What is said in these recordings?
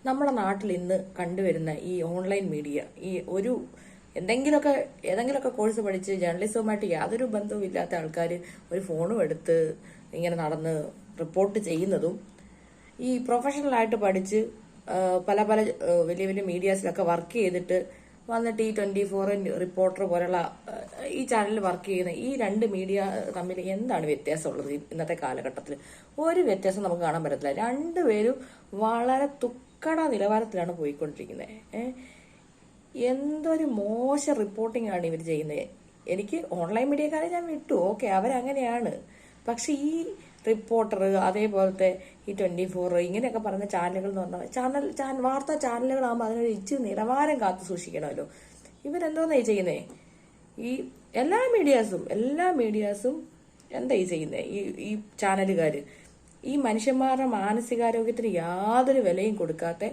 നമ്മുടെ നാട്ടിൽ ഇന്ന് കണ്ടുവരുന്ന ഈ ഓൺലൈൻ മീഡിയ ഈ ഒരു ഏതെങ്കിലുമൊക്കെ കോഴ്സ് പഠിച്ച് ജേർണലിസവുമായിട്ട് യാതൊരു ബന്ധവും ഇല്ലാത്ത ആൾക്കാർ ഒരു ഫോണും എടുത്ത് ഇങ്ങനെ നടന്ന് റിപ്പോർട്ട് ചെയ്യുന്നതും ഈ പ്രൊഫഷണലായിട്ട് പഠിച്ച് പല പല വലിയ വലിയ മീഡിയാസിലൊക്കെ വർക്ക് ചെയ്തിട്ട് വന്നിട്ട് ഈ 24 റിപ്പോർട്ടർ പോലുള്ള ഈ ചാനലിൽ വർക്ക് ചെയ്യുന്ന ഈ രണ്ട് മീഡിയ തമ്മിൽ എന്താണ് വ്യത്യാസമുള്ളത് ഇന്നത്തെ കാലഘട്ടത്തിൽ? ഒരു വ്യത്യാസം നമുക്ക് കാണാൻ പറ്റത്തില്ല. രണ്ടുപേരും വളരെ തുക്കട നിലവാരത്തിലാണ് പോയിക്കൊണ്ടിരിക്കുന്നത്. എന്തൊരു മോശം റിപ്പോർട്ടിംഗ് ആണ് ഇവർ ചെയ്യുന്നത്. എനിക്ക് ഓൺലൈൻ മീഡിയക്കാരെ ഞാൻ വിട്ടു, ഓക്കെ, അവരങ്ങനെയാണ്. പക്ഷെ ഈ റിപ്പോർട്ടർ അതേപോലത്തെ ഈ 24 ഇങ്ങനെയൊക്കെ പറഞ്ഞ ചാനലുകൾ എന്ന് പറഞ്ഞാൽ വാർത്താ ചാനലുകളാകുമ്പോൾ അതിനൊരു ഇച്ചിരി നിലവാരം കാത്തു സൂക്ഷിക്കണമല്ലോ. ഇവരെന്തോന്നായി ചെയ്യുന്നേ? ഈ എല്ലാ മീഡിയാസും എന്തായി ചെയ്യുന്നേ? ഈ ചാനലുകാർ ഈ മനുഷ്യന്മാരുടെ മാനസികാരോഗ്യത്തിന് യാതൊരു വിലയും കൊടുക്കാത്ത,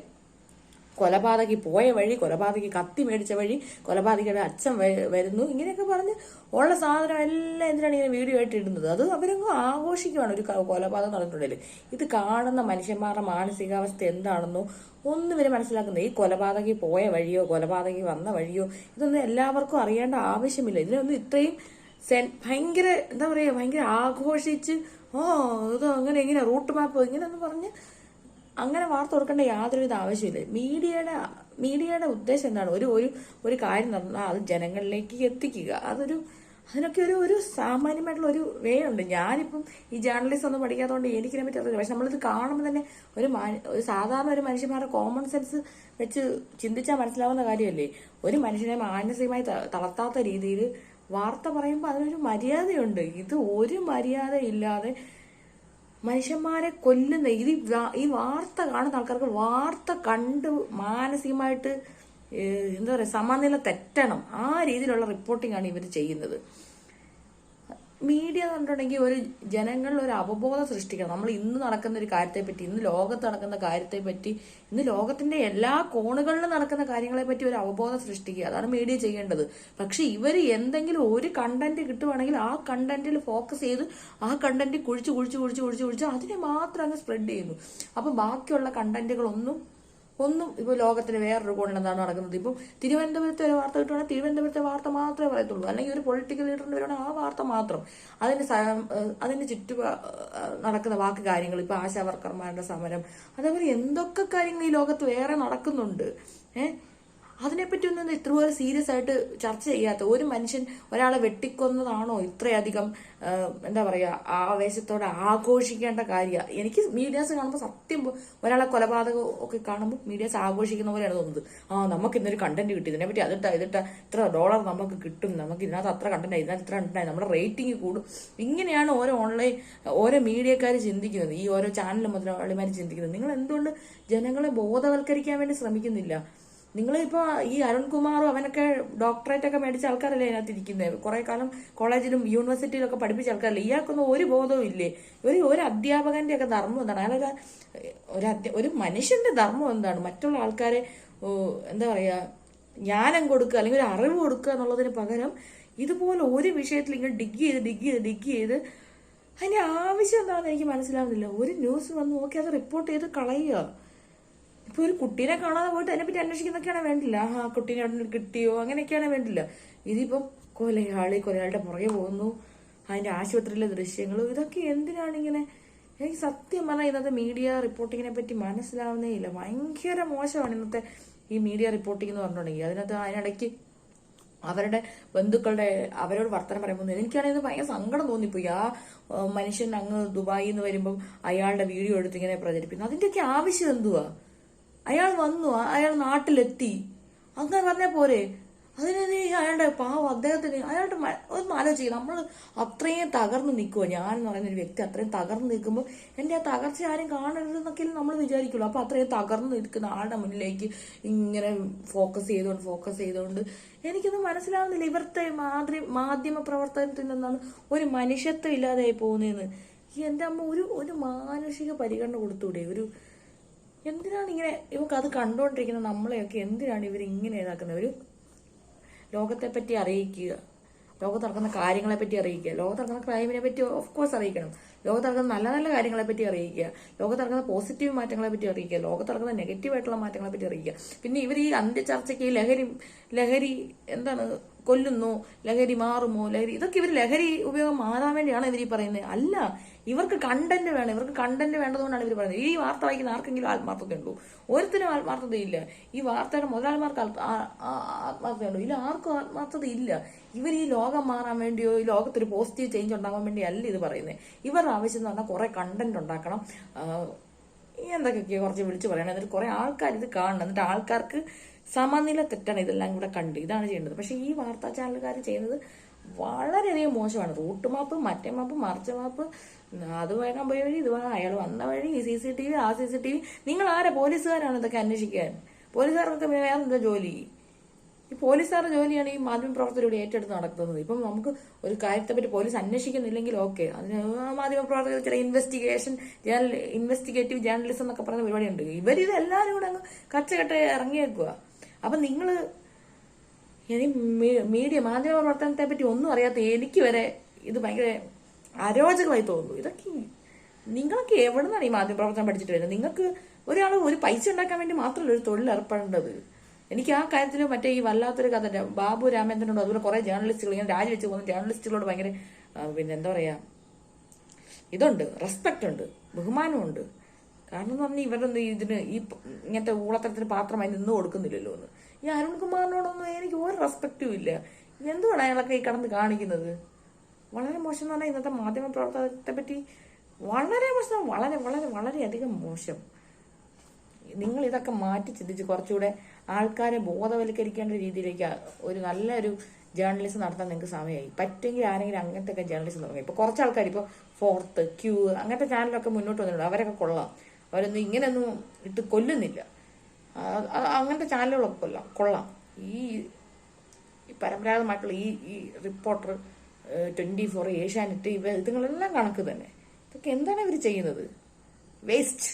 കൊലപാതകി പോയ വഴി, കൊലപാതകി കത്തി മേടിച്ച വഴി, കൊലപാതകിയുടെ അച്ഛൻ വരുന്നു, ഇങ്ങനെയൊക്കെ പറഞ്ഞ് ഉള്ള സാധനം എല്ലാം എന്തിനാണ് ഇങ്ങനെ വീഡിയോ ആയിട്ട് ഇടുന്നത്? അത് അവരങ്ങ് ആഘോഷിക്കുവാണ് ഒരു കൊലപാതകം നടന്നിട്ടുണ്ടെങ്കിൽ. ഇത് കാണുന്ന മനുഷ്യന്മാരുടെ മാനസികാവസ്ഥ എന്താണെന്നോ ഒന്നും ഇവര് മനസ്സിലാക്കുന്നത്. ഈ കൊലപാതകി പോയ വഴിയോ കൊലപാതകി വന്ന വഴിയോ ഇതൊന്നും എല്ലാവർക്കും അറിയേണ്ട ആവശ്യമില്ല. ഇതിനൊന്നും ഇത്രയും ഭയങ്കര എന്താ പറയുക, ഭയങ്കര ആഘോഷിച്ച് ഇത് അങ്ങനെ റൂട്ട് മാപ്പ് ഇങ്ങനെയൊന്നും പറഞ്ഞ് അങ്ങനെ വാർത്ത കൊടുക്കേണ്ട യാതൊരുവിധ ആവശ്യമില്ല. മീഡിയയുടെ ഉദ്ദേശം എന്താണ്? ഒരു കാര്യം നടന്നാൽ അത് ജനങ്ങളിലേക്ക് എത്തിക്കുക. അതിനൊക്കെ ഒരു സാമാന്യമായിട്ടുള്ള ഒരു വേ ഉണ്ട്. ഞാനിപ്പം ഈ ജേർണലിസം ഒന്നും പഠിക്കാത്തതുകൊണ്ട് എനിക്കിനെ പറ്റി അറിയില്ല. പക്ഷെ നമ്മളിത് കാണുമ്പോൾ തന്നെ ഒരു സാധാരണ ഒരു മനുഷ്യന്മാരുടെ കോമൺ സെൻസ് വെച്ച് ചിന്തിച്ചാൽ മനസ്സിലാവുന്ന കാര്യമല്ലേ. ഒരു മനുഷ്യനെ മാനസികമായി തളർത്താത്ത രീതിയിൽ വാർത്ത പറയുമ്പോൾ അതിനൊരു മര്യാദയുണ്ട്. ഇത് ഒരു മര്യാദ ഇല്ലാതെ മനുഷ്യന്മാരെ കൊല്ലുന്ന ഈ വാർത്ത കാണുന്ന ആൾക്കാർക്ക് വാർത്ത കണ്ട് മാനസികമായിട്ട് എന്താ പറയുക, സമനില തെറ്റണം. ആ രീതിയിലുള്ള റിപ്പോർട്ടിംഗ് ആണ് ഇവർ ചെയ്യുന്നത്. മീഡിയ കണ്ടിട്ടുണ്ടെങ്കിൽ ഒരു ജനങ്ങളിൽ ഒരു അവബോധം സൃഷ്ടിക്കണം. നമ്മൾ ഇന്ന് നടക്കുന്ന ഒരു കാര്യത്തെപ്പറ്റി, ഇന്ന് ലോകത്ത് നടക്കുന്ന കാര്യത്തെപ്പറ്റി, ഇന്ന് ലോകത്തിന്റെ എല്ലാ കോണുകളിലും നടക്കുന്ന കാര്യങ്ങളെ പറ്റി ഒരു അവബോധം സൃഷ്ടിക്കുക. അതാണ് മീഡിയ ചെയ്യേണ്ടത്. പക്ഷെ ഇവർ എന്തെങ്കിലും ഒരു കണ്ടന്റ് കിട്ടുവാണെങ്കിൽ ആ കണ്ടന്റിൽ ഫോക്കസ് ചെയ്ത് ആ കണ്ടന്റ് കുഴിച്ച് അതിനെ മാത്രം അങ്ങ് സ്പ്രെഡ് ചെയ്യുന്നു. അപ്പൊ ബാക്കിയുള്ള കണ്ടന്റുകളൊന്നും ഇപ്പൊ ലോകത്തിന് വേറൊരു കോണിൽ എന്താണ് നടക്കുന്നത്. ഇപ്പം തിരുവനന്തപുരത്തെ ഒരു വാർത്ത കിട്ടുവാണെങ്കിൽ തിരുവനന്തപുരത്തെ വാർത്ത മാത്രമേ പറയത്തുള്ളൂ. അല്ലെങ്കിൽ ഒരു പൊളിറ്റിക്കൽ ലീഡറിന് വരുവാണെങ്കിൽ ആ വാർത്ത മാത്രം. അതിന് ചുറ്റു നടക്കുന്ന ബാക്കി കാര്യങ്ങൾ, ഇപ്പൊ ആശാ വർക്കർമാരുടെ സമരം, അതേപോലെ എന്തൊക്കെ കാര്യങ്ങൾ ഈ ലോകത്ത് വേറെ നടക്കുന്നുണ്ട്. അതിനെപ്പറ്റി ഒന്നും ഇത്രപോലെ സീരിയസ് ആയിട്ട് ചർച്ച ചെയ്യാത്ത ഒരു മനുഷ്യൻ ഒരാളെ വെട്ടിക്കൊന്നതാണോ ഇത്രയധികം എന്താ പറയാ ആവേശത്തോടെ ആഘോഷിക്കേണ്ട കാര്യം? എനിക്ക് മീഡിയാസ് കാണുമ്പോൾ സത്യം ഒരാളെ കൊലപാതകം ഒക്കെ കാണുമ്പോൾ മീഡിയാസ് ആഘോഷിക്കുന്ന പോലെയാണ് തോന്നുന്നത്. നമുക്ക് ഇന്നൊരു കണ്ടന്റ് കിട്ടി, ഇതിനെപ്പറ്റി അതിട്ട ഇത്ര ഡോളർ നമുക്ക് കിട്ടും, നമുക്ക് ഇതിനകത്ത് അത്ര കണ്ടന്റ്, ഇതിനകത്ത് ഇത്ര കണ്ടന്റ്, നമ്മുടെ റേറ്റിംഗ് കൂടും. ഇങ്ങനെയാണ് ഓരോ മീഡിയക്കാർ ചിന്തിക്കുന്നത്, ഈ ഓരോ ചാനൽ മുതലാളിമാർ ചിന്തിക്കുന്നത്. നിങ്ങൾ എന്തുകൊണ്ട് ജനങ്ങളെ ബോധവൽക്കരിക്കാൻ വേണ്ടി ശ്രമിക്കുന്നില്ല? നിങ്ങളിപ്പോ ഈ അരുൺകുമാറും അവനൊക്കെ ഡോക്ടറേറ്റ് ഒക്കെ മേടിച്ച ആൾക്കാരല്ലേ അതിനകത്ത് ഇരിക്കുന്നത്? കുറെ കാലം കോളേജിലും യൂണിവേഴ്സിറ്റിയിലും ഒക്കെ പഠിപ്പിച്ച ആൾക്കാരല്ലേ? ഇയാൾക്കൊന്നും ഒരു ബോധവും ഇല്ലേ? ഒരു അധ്യാപകന്റെ ഒക്കെ ധർമ്മം എന്താണ്? അയാൾ ഒരു മനുഷ്യന്റെ ധർമ്മം എന്താണ്? മറ്റുള്ള ആൾക്കാരെ എന്താ പറയാ ജ്ഞാനം കൊടുക്കുക അല്ലെങ്കിൽ ഒരു അറിവ് കൊടുക്കുക എന്നുള്ളതിന് പകരം ഇതുപോലെ ഒരു വിഷയത്തിൽ ഇങ്ങനെ ഡിഗ് ചെയ്ത് അതിന്റെ ആവശ്യം എന്താണെന്ന് എനിക്ക് മനസ്സിലാവുന്നില്ല. ഒരു ന്യൂസ് വന്ന് നോക്കി അത് റിപ്പോർട്ട് ചെയ്ത് കളയുക. ഇപ്പൊ ഒരു കുട്ടീനെ കാണാതെ പോയിട്ട് അതിനെപ്പറ്റി അന്വേഷിക്കുന്നൊക്കെയാണ് വേണ്ടില്ല. കുട്ടീനെ അവിടെ കിട്ടിയോ അങ്ങനെയൊക്കെയാണ് വേണ്ടില്ല. ഇതിപ്പം കൊലയാളുടെ പുറകെ പോകുന്നു, അതിന്റെ ആശുപത്രിയിലെ ദൃശ്യങ്ങൾ, ഇതൊക്കെ എന്തിനാണ് ഇങ്ങനെ? എനിക്ക് സത്യം പറഞ്ഞാൽ ഇന്നത്തെ മീഡിയ റിപ്പോർട്ടിങ്ങിനെ പറ്റി മനസ്സിലാവുന്നേ ഇല്ല. ഭയങ്കര മോശമാണ് ഇന്നത്തെ ഈ മീഡിയ റിപ്പോർട്ടിംഗ് എന്ന് പറഞ്ഞിട്ടുണ്ടെങ്കിൽ. അതിനിടയ്ക്ക് അവരുടെ ബന്ധുക്കളുടെ അവരോട് വർത്തമാനം പറയുമ്പോൾ എനിക്കാണെങ്കിൽ ഭയങ്കര സങ്കടം തോന്നിപ്പോയി. ആ മനുഷ്യൻ അങ്ങ് ദുബായിൽ നിന്ന് വരുമ്പം അയാളുടെ വീഡിയോ എടുത്ത് ഇങ്ങനെ പ്രചരിപ്പിക്കുന്നു. അതിന്റെയൊക്കെ ആവശ്യം എന്തുവാ? അയാൾ വന്നു, അയാൾ നാട്ടിലെത്തി, അങ്ങനെ പറഞ്ഞാൽ പോരെ? അതിനെ അയാളുടെ പാവം അദ്ദേഹത്തിന് ഒന്ന് ആലോചിക്കുക. നമ്മൾ അത്രയും തകർന്നു നിൽക്കുമോ? ഞാൻ എന്ന് പറയുന്ന ഒരു വ്യക്തി അത്രയും തകർന്നു നിൽക്കുമ്പോൾ എൻ്റെ ആ തകർച്ച ആരും കാണരുതെന്നൊക്കെ നമ്മൾ വിചാരിക്കുള്ളൂ. അപ്പൊ അത്രയും തകർന്നു നിൽക്കുന്ന ആളുടെ മുന്നിലേക്ക് ഇങ്ങനെ ഫോക്കസ് ചെയ്തുകൊണ്ട് എനിക്കൊന്നും മനസ്സിലാവുന്നില്ല. ഇവിടുത്തെ മാധ്യമ പ്രവർത്തനത്തിൽ നിന്നാണ് ഒരു മനുഷ്യത്വം ഇല്ലാതെയായി പോകുന്നതെന്ന്. എൻ്റെ അമ്മ ഒരു മാനുഷിക പരിഗണന കൊടുത്തൂടെ? എന്തിനാണ് ഇങ്ങനെ ഇവർക്ക് അത് കണ്ടുകൊണ്ടിരിക്കുന്ന നമ്മളെയൊക്കെ എന്തിനാണ് ഇവർ ഇങ്ങനെ ഇതാക്കുന്നത്? ഒരു ലോകത്തെ പറ്റി അറിയിക്കുക, ലോകത്ത് നടക്കുന്ന കാര്യങ്ങളെ പറ്റി അറിയിക്കുക, ലോകത്ത് നടക്കുന്ന ക്രൈമിനെ പറ്റി ഓഫ് കോഴ്സ് അറിയിക്കണം, ലോകത്ത് നടക്കുന്ന നല്ല നല്ല കാര്യങ്ങളെ പറ്റി അറിയിക്കുക, ലോകത്ത് നടക്കുന്ന പോസിറ്റീവ് മാറ്റങ്ങളെ പറ്റി അറിയിക്കുക, ലോകത്ത് നടക്കുന്ന നെഗറ്റീവ് ആയിട്ടുള്ള മാറ്റങ്ങളെ പറ്റി അറിയിക്കുക. പിന്നെ ഇവർ ഈ അന്ത്യചർച്ചയ്ക്ക് ലഹരി എന്താണ് കൊല്ലുന്നു, ലഹരി മാറുമോ, ഇതൊക്കെ ഇവർ ലഹരി ഉപയോഗം മാറാൻ വേണ്ടിയാണ് ഇവർ ഈ പറയുന്നത്. അല്ല, ഇവർക്ക് കണ്ടന്റ് വേണം. ഇവർക്ക് കണ്ടന്റ് വേണ്ടതുകൊണ്ടാണ് ഇവർ പറയുന്നത്. ഈ വാർത്ത വായിക്കുന്ന ആർക്കെങ്കിലും ആത്മാർത്ഥതയുണ്ടോ? ഒരുത്തിനും ആത്മാർത്ഥതയില്ല. ഈ വാർത്തയുടെ മുതലാളിമാർക്ക് ആത്മാർത്ഥതയുണ്ടോ? ഇല്ല, ആർക്കും ആത്മാർത്ഥതയില്ല. ഇവർ ഈ ലോകം മാറാൻ വേണ്ടിയോ ഈ ലോകത്തൊരു പോസിറ്റീവ് ചേഞ്ച് ഉണ്ടാകാൻ വേണ്ടിയോ അല്ല ഇത് പറയുന്നത്. ഇവരുടെ ആവശ്യം എന്ന് പറഞ്ഞാൽ കുറെ കണ്ടന്റ് ഉണ്ടാക്കണം, എന്തൊക്കെയൊക്കെയോ കുറച്ച് വിളിച്ചു പറയണം, എന്നിട്ട് കുറെ ആൾക്കാർ ഇത് കാണണം, എന്നിട്ട് ആൾക്കാർക്ക് സമനില തെറ്റാണ് ഇതെല്ലാം കൂടെ കണ്ട് ഇതാണ് ചെയ്യേണ്ടത്. പക്ഷെ ഈ വാർത്താ ചാനലുകാർ ചെയ്യുന്നത് വളരെയധികം മോശമാണ്. റൂട്ട് മാപ്പ്, മറ്റേ മാപ്പ്, മറിച്ച മാപ്പ്, അത് വേഗം പോയ വഴി, ഇത് വേണം അയാൾ വന്ന വഴി, ഈ CCTV, ആ CCTV. നിങ്ങൾ ആരെ? പോലീസുകാരാണ് ഇതൊക്കെ അന്വേഷിക്കാൻ. പോലീസുകാർക്ക് വേറെന്താ ജോലി? ഈ പോലീസുകാരുടെ ജോലിയാണ് ഈ മാധ്യമപ്രവർത്തകരോട് ഏറ്റെടുത്ത് നടത്തുന്നത്. ഇപ്പം നമുക്ക് ഒരു കാര്യത്തെപ്പറ്റി പോലീസ് അന്വേഷിക്കുന്നില്ലെങ്കിൽ ഓക്കെ, അതിന് മാധ്യമപ്രവർത്തകർ ചില ഇൻവെസ്റ്റിഗേറ്റീവ് ജേർണലിസം എന്നൊക്കെ പറയുന്ന പരിപാടിയുണ്ട്. ഇവരിത് എല്ലാവരും കൂടെ അങ്ങ് കച്ചകെട്ട് ഇറങ്ങിയേക്കുക. അപ്പം നിങ്ങൾ മാധ്യമപ്രവർത്തനത്തെ പറ്റി ഒന്നും അറിയാത്ത എനിക്ക് വരെ ഇത് ഭയങ്കര അരോചകമായി തോന്നുന്നു. ഇതൊക്കെ നിങ്ങളൊക്കെ എവിടെ നിന്നാണ് ഈ മാധ്യമപ്രവർത്തനം പഠിച്ചിട്ട് വരുന്നത്? നിങ്ങൾക്ക് ഒരാൾ ഒരു പൈസ ഉണ്ടാക്കാൻ വേണ്ടി മാത്രമല്ല ഒരു തൊഴിൽ ഏർപ്പെടേണ്ടത്. എനിക്ക് ആ കാര്യത്തിൽ മറ്റേ ഈ വല്ലാത്തൊരു കഥ ബാബു രാമേന്ദ്രനോട് അതുപോലെ കുറെ ജേർണലിസ്റ്റുകൾ ഇങ്ങനെ രാജിവെച്ച് പോകുന്ന ജേർണലിസ്റ്റുകളോട് ഭയങ്കര പിന്നെ എന്താ പറയാ ഇതുണ്ട്, റെസ്പെക്ട് ഉണ്ട്, ബഹുമാനമുണ്ട്. കാരണം എന്ന് പറഞ്ഞാൽ ഇവരൊന്നും ഇതിന് ഈ ഇങ്ങനത്തെ ഊളത്തരത്തിന് പാത്രമായി നിന്ന് കൊടുക്കുന്നില്ലല്ലോ എന്ന്. ഈ അരുൺകുമാറിനോടൊന്നും എനിക്ക് ഒരു റെസ്പെക്റ്റും ഇല്ല. എന്തുകൊണ്ടാണ് അയാളൊക്കെ ഈ കടന്ന് കാണിക്കുന്നത്? വളരെ മോശം എന്ന് പറഞ്ഞാൽ ഇന്നത്തെ മാധ്യമ പ്രവർത്തനത്തെ പറ്റി വളരെ മോശം, വളരെ വളരെ വളരെയധികം മോശം. നിങ്ങൾ ഇതൊക്കെ മാറ്റി ചിന്തിച്ച് കുറച്ചുകൂടെ ആൾക്കാരെ ബോധവൽക്കരിക്കേണ്ട രീതിയിലേക്ക് ഒരു നല്ലൊരു ജേർണലിസം നടത്താൻ നിങ്ങൾക്ക് സമയമായി. പറ്റുമെങ്കിൽ ആരെങ്കിലും അങ്ങനത്തെ ഒക്കെ ജേർണലിസം തുടങ്ങി. ഇപ്പോൾ കുറച്ച് ആൾക്കാർ ഇപ്പോൾ ഫോർത്ത്, ക്യൂ അങ്ങനത്തെ ചാനലൊക്കെ മുന്നോട്ട് വന്നിട്ടുണ്ട്. അവരൊക്കെ കൊള്ളാം. അവരൊന്നും ഇങ്ങനെയൊന്നും ഇട്ട് കൊല്ലുന്നില്ല. അങ്ങനത്തെ ചാനലുകളൊക്കെ കൊള്ളാം. ഈ പരമ്പരാഗതമായിട്ടുള്ള ഈ റിപ്പോർട്ടർ, 24, ഏഷ്യാനെറ്റ്, ഇതുങ്ങളെല്ലാം കണക്ക് തന്നെ. ഇതൊക്കെ എന്താണ് ഇവർ ചെയ്യുന്നത്? വേസ്റ്റ്.